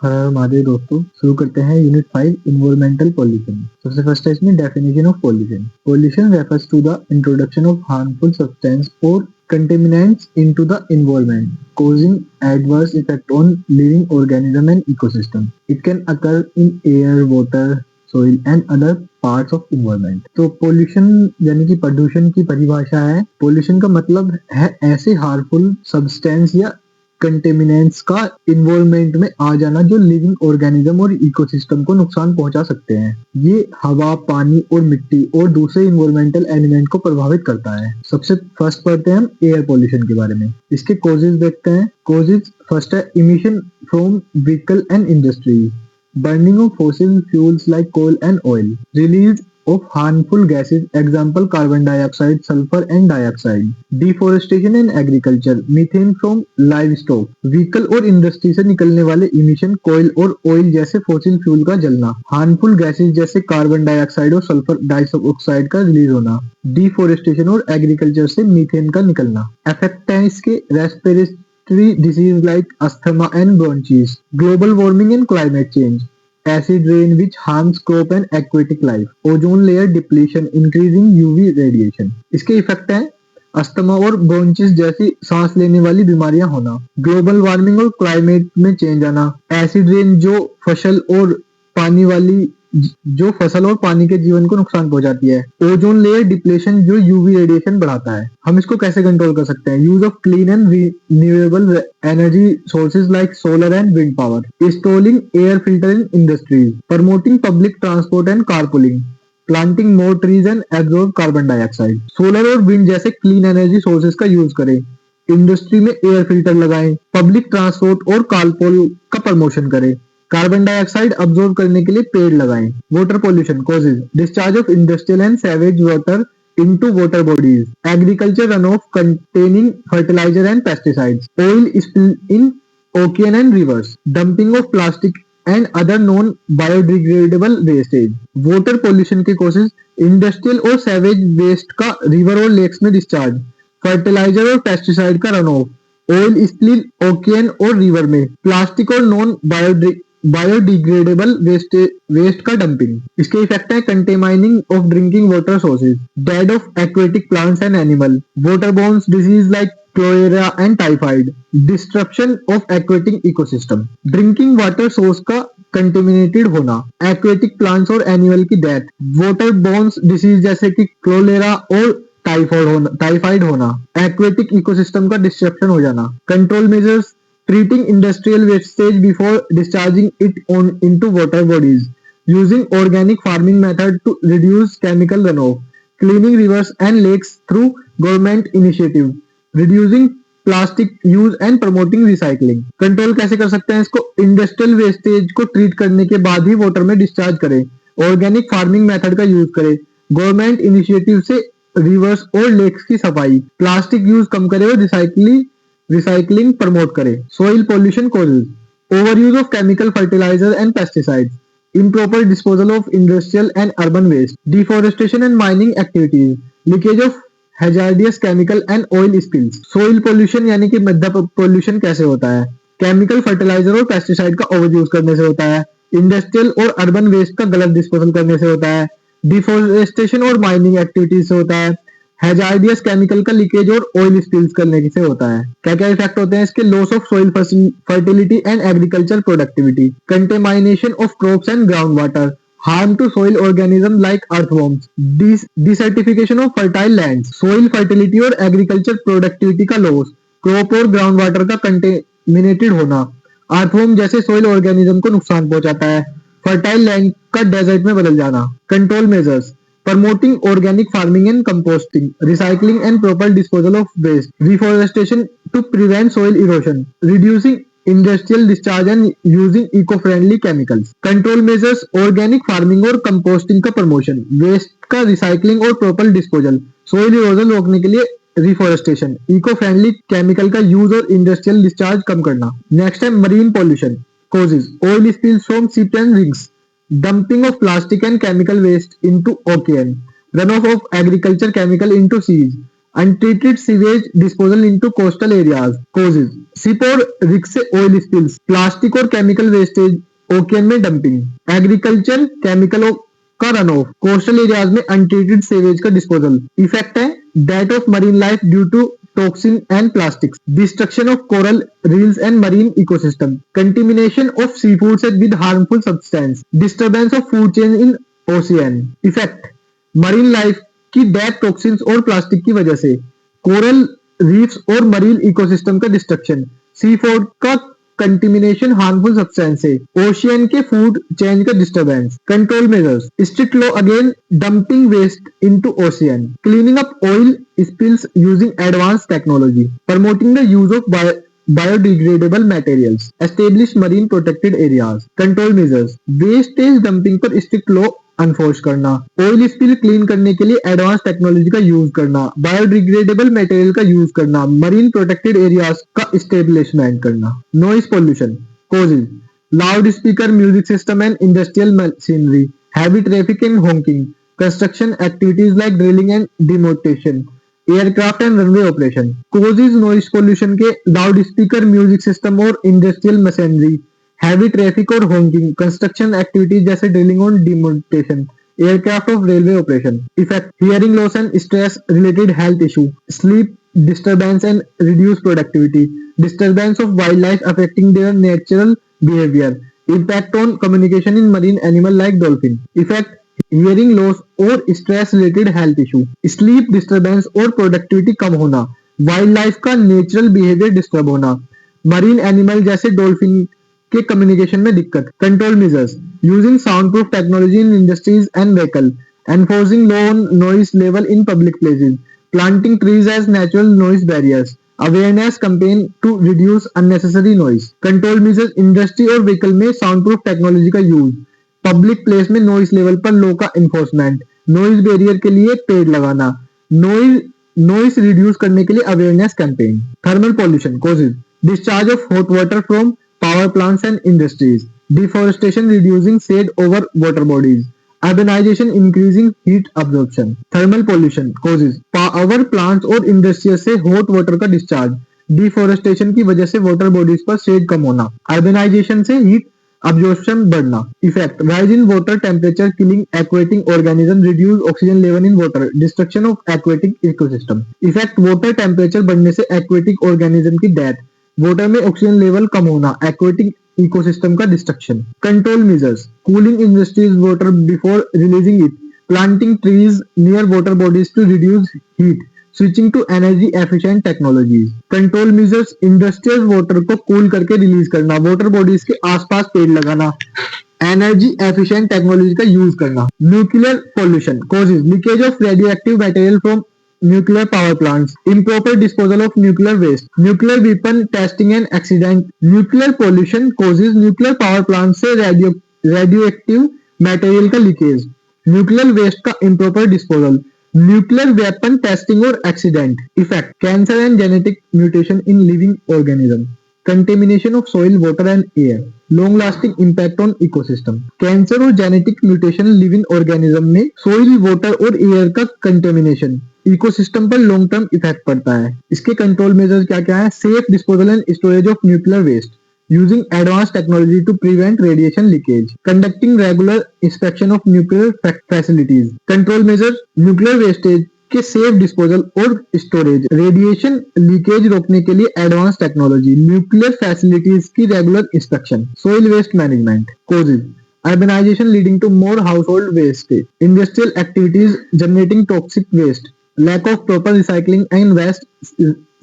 हर हर महादेव दोस्तों, शुरू करते हैं यूनिट 5 इन्वायरमेंटल पॉल्यूशन। सबसे फर्स्ट है इसमें definition of pollution. Pollution refers to the introduction of harmful substance और contaminants into the environment, causing adverse effect on living organism and ecosystem. It can occur in air, water, soil and other parts of environment. तो pollution यानी कि प्रदूषण की परिभाषा है। pollution का मतलब है ऐसे harmful substance या कंटेमिनेंट्स का इन्वॉल्वमेंट में आ जाना जो लिविंग ऑर्गेनिज्म और इकोसिस्टम को नुकसान पहुंचा सकते हैं। ये हवा, पानी और मिट्टी और दूसरे इन्वायरमेंटल एलिमेंट को प्रभावित करता है। सबसे फर्स्ट पढ़ते हैं हम एयर पोल्यूशन के बारे में। इसके कॉजेज देखते हैं। कॉजेज फर्स्ट है emission from vehicle and industries, burning of fossil fuels like coal and oil, release of harmful gases, example carbon dioxide, sulfur and dioxide, deforestation and agriculture, methane from livestock, vehicle और industry से निकलने वाले emission, कोयल और oil जैसे fossil fuel का जलना, harmful gases जैसे carbon dioxide और सल्फर डाइऑक्साइड का रिलीज होना, डिफोरेस्टेशन और एग्रीकल्चर से मीथेन का निकलना। इफेक्ट है इसके respiratory disease like asthma and bronchitis, global warming and climate change, acid rain which harms crop and aquatic life, ozone layer depletion, increasing UV radiation। इसके effect हैं asthma और ब्रोंचिस जैसी सांस लेने वाली बीमारियां होना, ग्लोबल वार्मिंग और क्लाइमेट में चेंज आना, एसिड रेन जो फसल और पानी के जीवन को नुकसान पहुंचाती है, ओजोन लेयर डिप्लेशन जो यूवी रेडिएशन बढ़ाता है। हम इसको कैसे कंट्रोल कर सकते हैं? Use of clean and renewable energy sources like solar and wind power, installing air filter in industries, promoting public transport and carpooling, planting more trees and absorb carbon dioxide. Solar और wind जैसे clean energy sources का use करें, industry में air filter लगाएं, public transport और carpool का promotion करें, carbon dioxide absorb करने के लिए पेड़ लगाएं। Water pollution causes, discharge of industrial and sewage water into water bodies, agriculture runoff containing fertilizer and pesticides, oil spill in ocean and rivers, dumping of plastic and other non biodegradable wastage। water pollution के causes industrial और sewage waste का river और lakes में discharge, fertiliser और pesticide का run off, oil spill ocean और river में, plastic और नॉन बायोडिग्रेडेबल वेस्ट का डंपिंग। इसके इफेक्ट है contaminating of drinking water sources, dead of aquatic plants and animal, waterborne disease like cholera and typhoid, disruption of aquatic ecosystem, drinking water source का contaminated होना, aquatic plants और animal की death, waterborne disease जैसे कि क्लोरेरा और typhoid होना, aquatic ecosystem का disruption हो जाना। Control measures, treating industrial wastage before discharging it into water bodies, using organic farming method to reduce chemical runoff, cleaning rivers and lakes through government initiative, reducing plastic use and promoting recycling। Control कैसे कर सकते हैं इसको? Industrial wastage को treat करने के बाद ही वाटर में डिस्चार्ज करें, ऑर्गेनिक फार्मिंग मेथड का यूज करें, गवर्नमेंट इनिशिएटिव से रिवर्स और लेक्स की सफाई, प्लास्टिक यूज कम करें और रिसाइकलिंग प्रमोट करे। Soil pollution causes, over use of chemical fertiliser and pesticides, improper disposal of industrial and urban waste, deforestation and mining activities, leakage of hazardous chemical and oil spills। soil pollution यानी कि मृदा pollution कैसे होता है? Chemical fertiliser और pesticide का over use करने से होता है, इंडस्ट्रियल और अर्बन वेस्ट का गलत डिस्पोजल करने से होता है, डिफोरेस्टेशन और माइनिंग एक्टिविटीज से होता है, हैजार्डियस केमिकल का लीकेज और ऑयल स्पिल्स करने से होता है। क्या क्या इफेक्ट होते हैं इसके? Loss of soil fertility and agriculture productivity, contamination of crops and ground water, harm to soil organism like earthworms, desertification of fertile lands, soil fertility और agriculture productivity का loss, crop और ground water का contaminated होना, earthworm जैसे soil organism को नुकसान पहुंचाता है, fertile land का desert में बदल जाना। control measures, promoting organic farming and composting, recycling and proper disposal of waste, reforestation to prevent soil erosion, reducing industrial discharge and using eco-friendly chemicals। control measures, organic farming और composting का promotion, waste का recycling और proper disposal, soil erosion रोकने के लिए reforestation, eco-friendly chemical का use और industrial discharge कम करना। next है marine pollution causes, oil spills from ships and rigs, dumping of plastic and chemical waste into ocean, runoff of agriculture chemical into seas, Untreated sewage disposal into coastal areas causes ship और रिग से oil spills, plastic और chemical wastage ocean में dumping, agriculture केमिकलों का run off, coastal areas में untreated sewage का disposal, effect है death of marine life due to toxin and plastics, destruction of coral reels and marine ecosystem, contamination of sea foods with harmful substance, disturbance of food chain in ocean, effect marine life की death toxins और plastic की वजह से, coral reefs और marine ecosystem का destruction, sea food का contamination harmful substance से, ocean के फूड चेन का disturbance, control measures, strict law again dumping waste into ocean, cleaning up oil spills using advance technology, promoting the use of biodegradable materials, establish marine protected areas, control measures, wastage dumping पर strict law अनफोर्स करना, oil spill clean करने के लिए advance technology का use करना, biodegradable material का use करना, marine protected areas का स्टेब्लिशमेंट करना, noise pollution causes loud speaker music system and industrial machinery, heavy traffic and honking, construction activities like drilling and demonstration, aircraft and runway operation, causes noise pollution के loud speaker music system और industrial machinery, heavy traffic और honking, construction activities जैसे drilling और demolition, aircraft of railway operation, effect hearing loss and stress related health issue, sleep disturbance and reduced productivity, disturbance of wildlife affecting their natural behavior, impact on communication in marine animal like dolphin, effect hearing loss और stress related health issue, sleep disturbance और productivity कम होना, wildlife का natural behavior disturb होना, marine animal जैसे dolphin के communication में दिक्कत, control measures using sound proof technology in industries and vehicle, enforcing low on noise level in public places, planting trees as natural noise barriers, awareness campaign to reduce unnecessary noise, control measures industry और vehicle में sound proof technology का use, public place में noise level पर लो का enforcement, noise barrier के लिए पेड़ लगाना, नॉइज नॉइज रिड्यूस करने के लिए awareness campaign, thermal pollution causes discharge of hot water from power plants and industries, deforestation reducing shade over water bodies, urbanization increasing heat absorption, thermal pollution causes power plants और industrial से hot water का discharge, deforestation की वजह से water bodies पर shade कम होना, urbanisation से heat absorption बढ़ना, effect rise in water temperature killing aquatic organism, reduce oxygen level in water, destruction of aquatic ecosystem, effect water temperature बढ़ने से एक्वेटिक ऑर्गेनिज्म की डेथ, वाटर में ऑक्सीजन लेवल कम होना, aquatic ecosystem का destruction, control measures cooling industries water before releasing it, planting trees near water bodies to reduce heat, switching to energy efficient technologies, control measures industrial water को cool करके release करना, water bodies के आसपास पेड़ लगाना, energy efficient technology का use करना, nuclear pollution causes leakage of radioactive material from nuclear power plants, improper disposal of nuclear waste, nuclear weapon testing and accident, nuclear pollution causes nuclear power plants से radioactive material का leakage, nuclear waste का improper disposal, nuclear weapon testing और accident, effect cancer and genetic mutation in living organism, contamination of soil, water and air, long lasting impact on ecosystem, cancer और genetic mutation living organism में soil, water और air का contamination ecosystem पर long term effect पड़ता है। इसके control measures क्या क्या है? Safe disposal and storage of nuclear waste using advance technology to prevent radiation leakage, conducting regular inspection of nuclear facilities, control measure nuclear wastage के safe disposal और storage, radiation leakage रोकने के लिए advance technology, nuclear facilities की regular inspection, soil waste management, causes urbanisation leading to more household waste, industrial activities generating toxic waste, lack of proper recycling and waste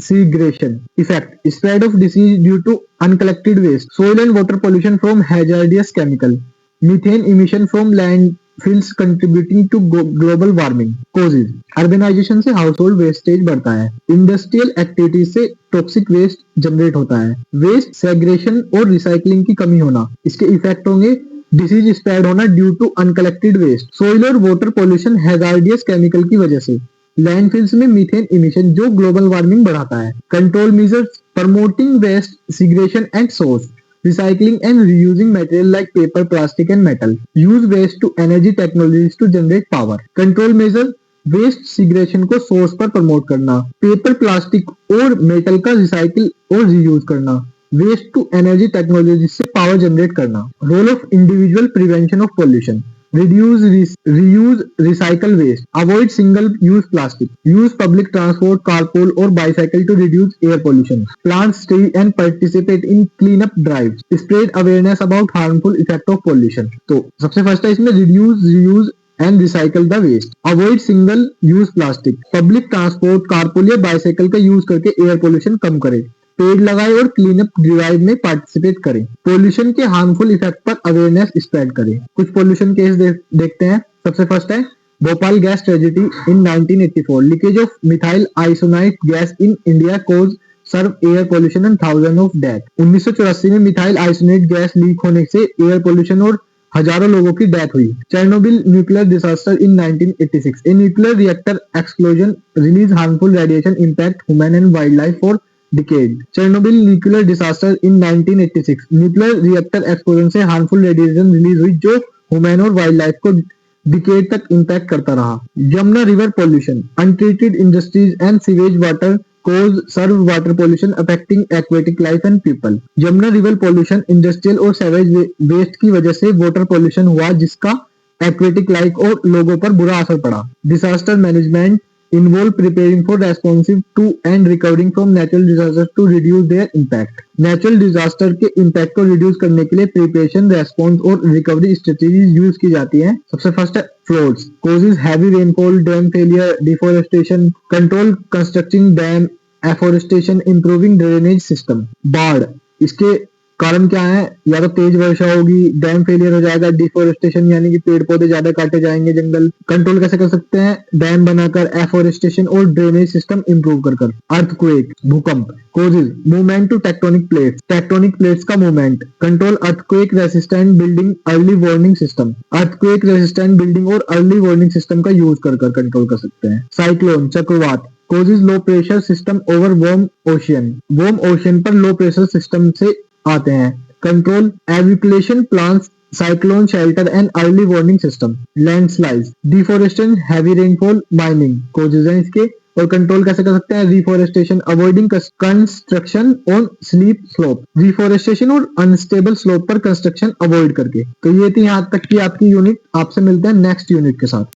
segregation, effect spread of disease due to uncollected waste, soil and water pollution from hazardous chemical, methane emission from landfills contributing to global warming, causes urbanization से household wastage बढ़ता है, industrial activities से toxic waste generate होता है, waste segregation और recycling की कमी होना, इसके इफेक्ट होंगे डिसीज स्प्रेड होना due to uncollected waste, soil और वाटर पॉल्यूशन हैजार्डियस केमिकल की वजह से, लैंडफिल्स में मीथेन इमिशन जो ग्लोबल वार्मिंग बढ़ाता है, control measures promoting waste segregation and source, recycling and reusing material like paper, plastic and metal, use waste to energy technologies to generate power, control measures waste segregation को source पर promote करना, paper, plastic और metal का recycle और reuse करना, waste to energy technology से power generate करना। Role of individual prevention of pollution, reduce, reuse, recycle waste, avoid single-use plastic, use public transport, carpool or bicycle to reduce air pollution, plant trees and participate in cleanup drives, spread awareness about harmful effect of pollution। तो सबसे first है इसमें reduce, reuse and recycle the waste, avoid single use plastic, public transport, carpool या bicycle का use करके air pollution कम करें, पेड़ लगाए और क्लीन अप ड्राइव में पार्टिसिपेट करें, पोल्यूशन के हार्मफुल इफेक्ट पर अवेयरनेस स्प्रेड करें। कुछ पोल्यूशन केस देखते हैं। सबसे फर्स्ट है Bhopal gas tragedy in 1984, leakage of methyl isocyanate gas in India cause severe air pollution and thousand of death. 1984 में मिथाइल आइसोनेट गैस लीक होने से एयर पोल्यूशन और हजारों लोगों की डेथ हुई। Chernobyl nuclear disaster in 1986, a nuclear reactor explosion release harmful radiation impact human and wild life for decade. Chernobyl nuclear disaster in 1986, nuclear reactor explosion से harmful radiation release हुई जो human और wild life को decade तक impact करता रहा। Yamuna river pollution, untreated industries and sewage water cause serve water pollution affecting aquatic life and people। Yamuna river pollution industrial और sewage waste की वजह से वाटर पोल्यूशन हुआ जिसका एक्वेटिक लाइफ और लोगों पर बुरा असर पड़ा। Disaster management involve preparing for responsive to and recovering from natural disasters to reduce their impact। Natural disaster के इम्पैक्ट को रिड्यूस करने के लिए प्रिपरेशन, रेस्पॉन्स और रिकवरी स्ट्रेटेजीज यूज की जाती हैं। सबसे फर्स्ट है floods, causes heavy rainfall, dam failure, deforestation, control constructing dam, afforestation, improving drainage system. बाढ़, इसके कारण क्या है, या तो तेज वर्षा होगी, डैम फेलियर हो जाएगा, डिफोरेस्टेशन यानी कि पेड़ पौधे ज्यादा काटे जाएंगे, जंगल। कंट्रोल कैसे कर सकते हैं, डैम बनाकर, एफोरेस्टेशन और ड्रेनेज सिस्टम इंप्रूव कर। अर्थक्वेक, भूकंप, causes movement to tectonic plates का movement, control earthquake resistant building, early warning system. Earthquake resistant building और अर्ली वार्निंग सिस्टम का यूज कर कंट्रोल कर सकते हैं। साइक्लोन, चक्रवात, causes low pressure system over warm ocean पर लो प्रेशर सिस्टम से आते हैं। Control evacuation plants, cyclone shelter and early warning system. Landslide, deforestation, heavy rainfall, mining causes हैं इसके। और कंट्रोल कैसे कर सकते हैं, reforestation, avoiding construction on sleep slope, reforestation और अनस्टेबल स्लोप पर कंस्ट्रक्शन अवॉइड करके। तो ये थी यहाँ तक की आपकी यूनिट। आपसे मिलते हैं नेक्स्ट यूनिट के साथ।